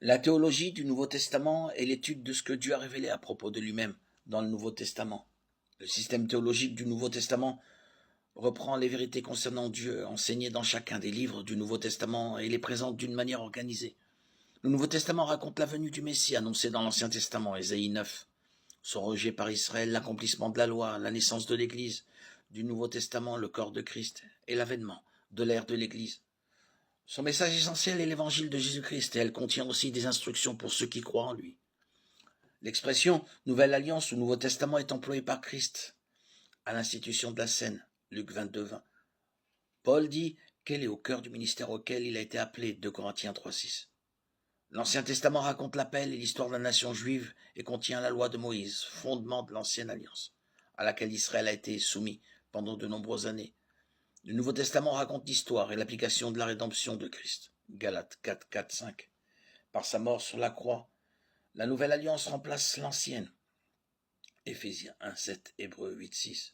La théologie du Nouveau Testament est l'étude de ce que Dieu a révélé à propos de lui-même dans le Nouveau Testament. Le système théologique du Nouveau Testament reprend les vérités concernant Dieu enseignées dans chacun des livres du Nouveau Testament et les présente d'une manière organisée. Le Nouveau Testament raconte la venue du Messie annoncé dans l'Ancien Testament, Ésaïe 9, son rejet par Israël, l'accomplissement de la loi, la naissance de l'Église, du Nouveau Testament, le corps de Christ et l'avènement de l'ère de l'Église. Son message essentiel est l'évangile de Jésus-Christ et elle contient aussi des instructions pour ceux qui croient en lui. L'expression Nouvelle Alliance ou Nouveau Testament est employée par Christ à l'institution de la scène, Luc 22, 20. Paul dit qu'elle est au cœur du ministère auquel il a été appelé, 2 Corinthiens 3, 6. L'Ancien Testament raconte l'appel et l'histoire de la nation juive et contient la loi de Moïse, fondement de l'ancienne alliance, à laquelle Israël a été soumis pendant de nombreuses années. Le Nouveau Testament raconte l'histoire et l'application de la rédemption de Christ, Galates 4, 4, 5. Par sa mort sur la croix, la nouvelle alliance remplace l'ancienne, Éphésiens 1, 7, Hébreux 8, 6.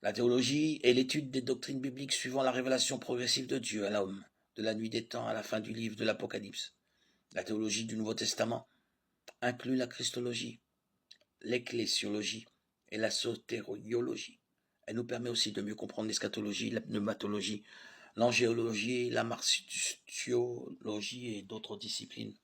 La théologie est l'étude des doctrines bibliques suivant la révélation progressive de Dieu à l'homme, de la nuit des temps à la fin du livre de l'Apocalypse. La théologie du Nouveau Testament inclut la christologie, l'ecclésiologie et la sotériologie. Elle nous permet aussi de mieux comprendre l'eschatologie, la pneumatologie, l'angéologie, la martiologie et d'autres disciplines.